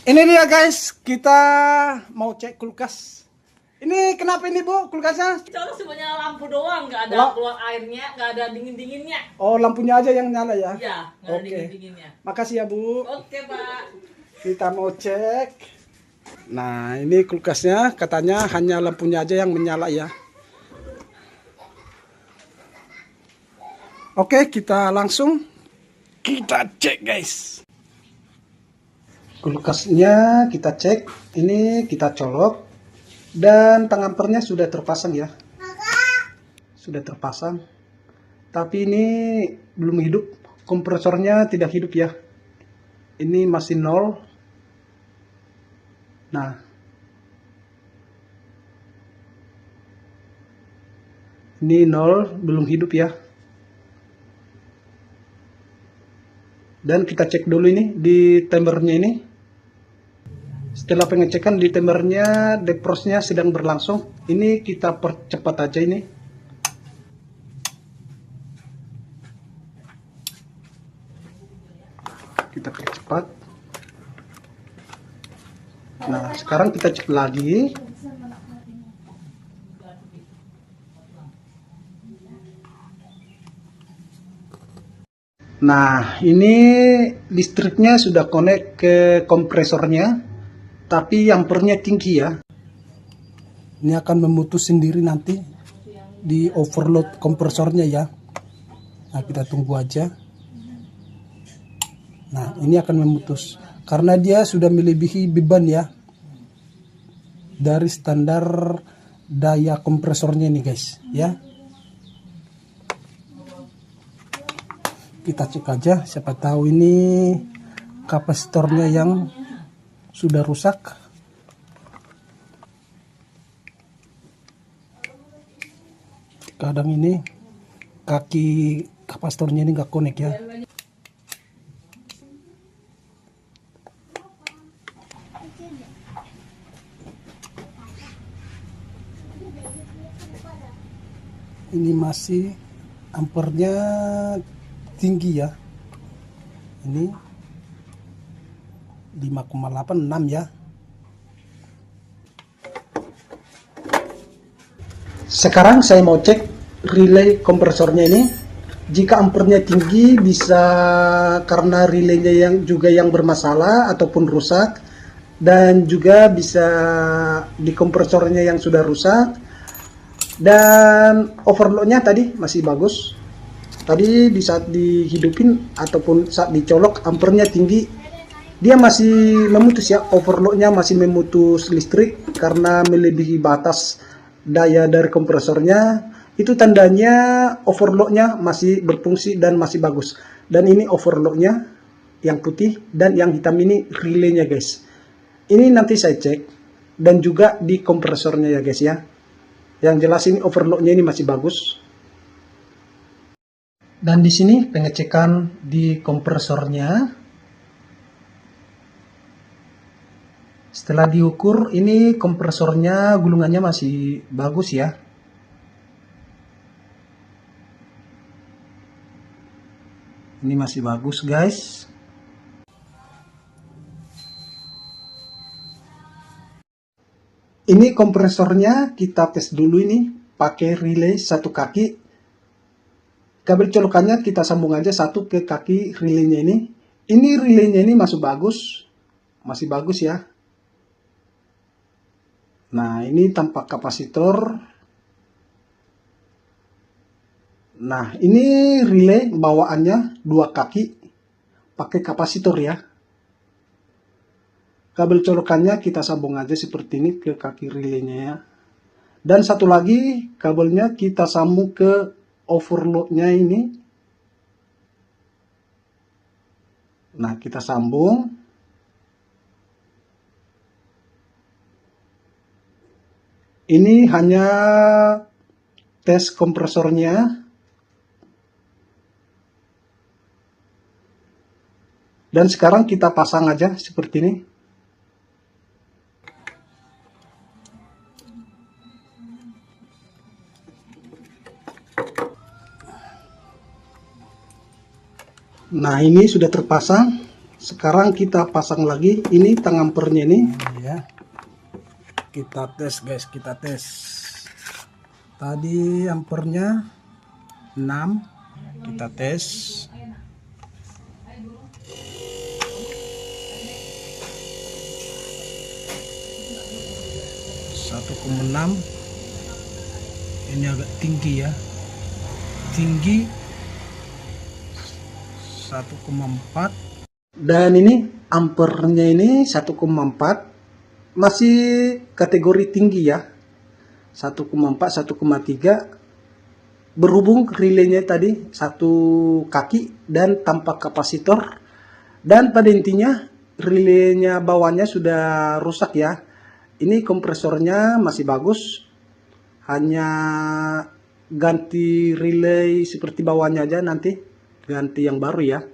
Ini dia guys, kita mau cek kulkas. Ini kenapa ini Bu kulkasnya? Soalnya cuma nyala lampu doang, nggak ada keluar airnya, nggak ada dingin-dinginnya. Oh, lampunya aja yang nyala ya? Iya, nggak ada Oke. dingin-dinginnya. Makasih ya Bu. Oke, Pak. Kita mau cek. Nah, ini kulkasnya katanya hanya lampunya aja yang menyala ya. Oke, kita langsung kita cek guys. Kulkasnya kita cek. Ini kita colok. Dan pengampernya sudah terpasang ya. Sudah terpasang. Tapi ini belum hidup. Kompresornya tidak hidup ya. Ini masih nol. Nah. Ini nol, belum hidup ya. Dan kita cek dulu ini di timernya ini. Setelah pengecekan di timernya, defrostnya sedang berlangsung. Ini kita percepat aja ini. Kita percepat. Nah, sekarang kita cek lagi. Nah, ini listriknya sudah connect ke kompresornya. Tapi ampernya tinggi ya. Ini akan memutus sendiri nanti di overload kompresornya ya. Nah, kita tunggu aja. Nah, ini akan memutus karena dia sudah melebihi beban ya dari standar daya kompresornya nih guys ya. Kita cek aja, siapa tahu ini kapasitornya yang sudah rusak. Kadang ini kaki kapasitornya ini nggak connect ya. Ini masih ampernya tinggi ya. Ini 5,86 ya. Sekarang saya mau cek relay kompresornya ini. Jika ampernya tinggi bisa karena relaynya yang bermasalah ataupun rusak, dan juga bisa di kompresornya yang sudah rusak, dan overloadnya tadi masih bagus. Tadi di saat dihidupin ataupun saat dicolok ampernya tinggi, dia masih memutus ya, overloadnya masih memutus listrik karena melebihi batas daya dari kompresornya. Itu tandanya overloadnya masih berfungsi dan masih bagus. Dan ini overloadnya yang putih, dan yang hitam ini relaynya guys. Ini nanti saya cek, dan juga di kompresornya ya guys ya. Yang jelas ini overloadnya ini masih bagus. Dan di sini pengecekan di kompresornya. Setelah diukur, ini kompresornya gulungannya masih bagus ya. Ini masih bagus guys. Ini kompresornya kita tes dulu ini pakai relay satu kaki. Kabel colokannya kita sambung aja satu ke kaki relaynya ini. Ini relaynya ini masih bagus ya. Nah, ini tampak kapasitor. Nah, ini relay bawaannya dua kaki pakai kapasitor ya. Kabel colokannya kita sambung aja seperti ini ke kaki relaynya ya. Dan satu lagi kabelnya kita sambung ke overloadnya ini. Nah, kita sambung. Ini hanya tes kompresornya. Dan sekarang kita pasang aja seperti ini. Nah, ini sudah terpasang. Sekarang kita pasang lagi ini tang ampernya ini. Ya, kita tes guys, kita tes. Tadi ampernya 6, kita tes. Satu 1,6. Ini agak tinggi ya, tinggi 1,4. Dan ini ampernya ini 1,4, masih kategori tinggi ya. 1,4, 1,3. Berhubung relaynya tadi satu kaki dan tanpa kapasitor. Dan pada intinya relaynya bawahnya sudah rusak ya. Ini kompresornya masih bagus. Hanya ganti relay seperti bawahnya aja, nanti ganti yang baru ya.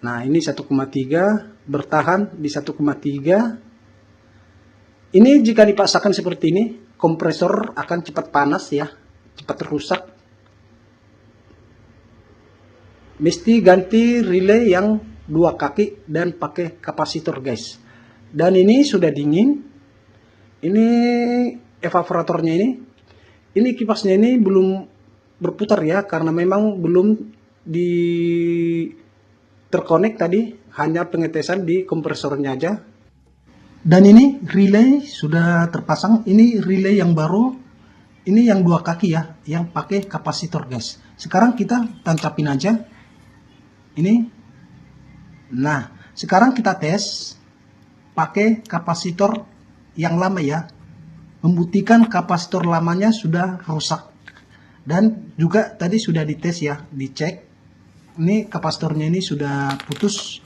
Nah, ini 1,3 bertahan di 1,3. Ini jika dipaksakan seperti ini, kompresor akan cepat panas ya, cepat rusak. Mesti ganti relay yang 2 kaki dan pakai kapasitor guys. Dan ini sudah dingin. Ini evaporatornya ini kipasnya ini belum berputar ya, karena memang belum di terkonek tadi, hanya pengetesan di kompresornya aja. Dan ini relay sudah terpasang. Ini relay yang baru, ini yang 2 kaki ya, yang pakai kapasitor guys. Sekarang kita tancapin aja ini. Nah, sekarang kita tes pakai kapasitor yang lama ya, membuktikan kapasitor lamanya sudah rusak. Dan juga tadi sudah dites ya, dicek. Ini kapasitornya ini sudah putus.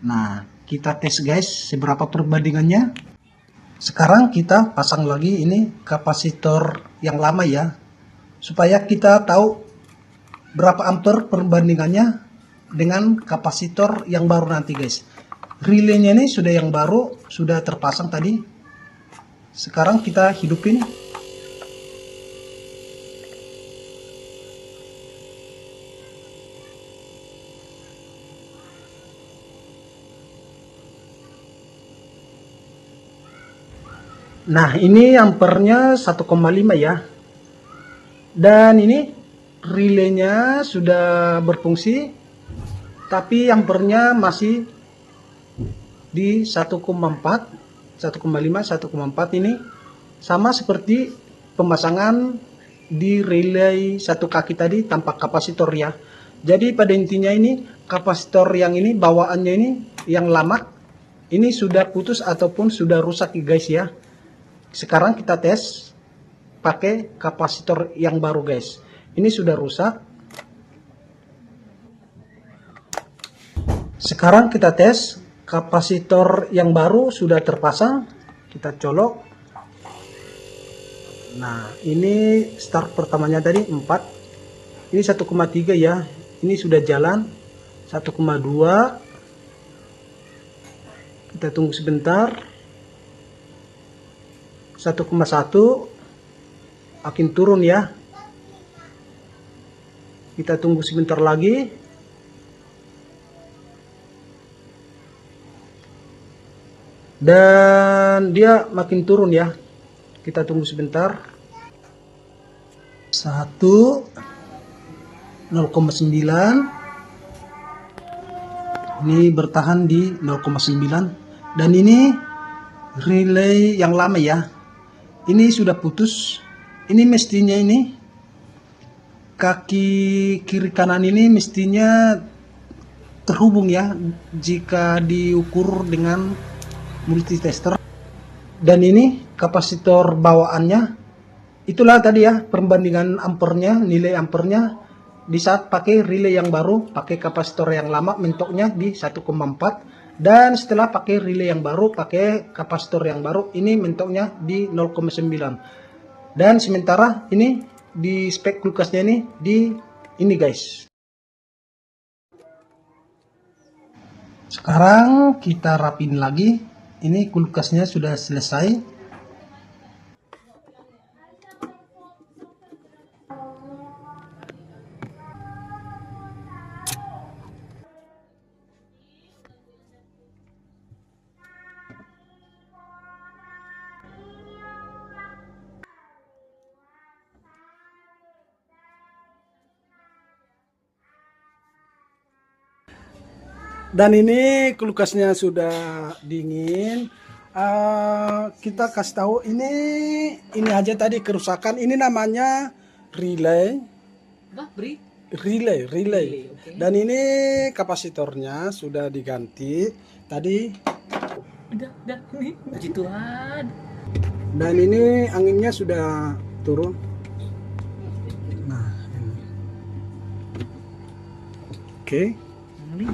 Nah, kita tes guys seberapa perbandingannya. Sekarang kita pasang lagi ini kapasitor yang lama ya, supaya kita tahu berapa ampere perbandingannya dengan kapasitor yang baru nanti guys. Relaynya ini sudah yang baru, sudah terpasang tadi. Sekarang kita hidupin. Nah, ini ampernya 1,5 ya. Dan ini relaynya sudah berfungsi, tapi ampernya masih di 1,4, 1,5, 1,4 ini. Sama seperti pemasangan di relay satu kaki tadi tanpa kapasitor ya. Jadi pada intinya ini kapasitor yang ini bawaannya ini yang lama ini sudah putus ataupun sudah rusak guys ya. Sekarang kita tes pakai kapasitor yang baru guys. Ini sudah rusak. Sekarang kita tes kapasitor yang baru sudah terpasang. Kita colok. Nah, ini start pertamanya tadi 4. Ini 1,3 ya. Ini sudah jalan. 1,2. Kita tunggu sebentar. 1,1 makin turun ya. Kita tunggu sebentar lagi. Dan dia makin turun ya. Kita tunggu sebentar. 1 0,9. Ini bertahan di 0,9. Dan ini relay yang lama ya. Ini sudah putus. Ini mestinya ini kaki kiri kanan ini mestinya terhubung ya, jika diukur dengan multitester. Dan ini kapasitor bawaannya. Itulah tadi ya perbandingan ampernya, nilai ampernya di saat pakai relay yang baru, pakai kapasitor yang lama mentoknya di 1,4. Dan setelah pakai relay yang baru, pakai kapasitor yang baru, ini mentoknya di 0,9. Dan sementara ini di spek kulkasnya ini guys. Sekarang kita rapin lagi. Ini kulkasnya sudah selesai. Dan ini kulkasnya sudah dingin. Kita kasih tahu ini aja tadi kerusakan. Ini namanya relay. Apa? Bri? Relay. Oke. Dan ini kapasitornya sudah diganti tadi. Udah nih. Puji Tuhan. Dan ini anginnya sudah turun. Nah, ini. Oke. Ini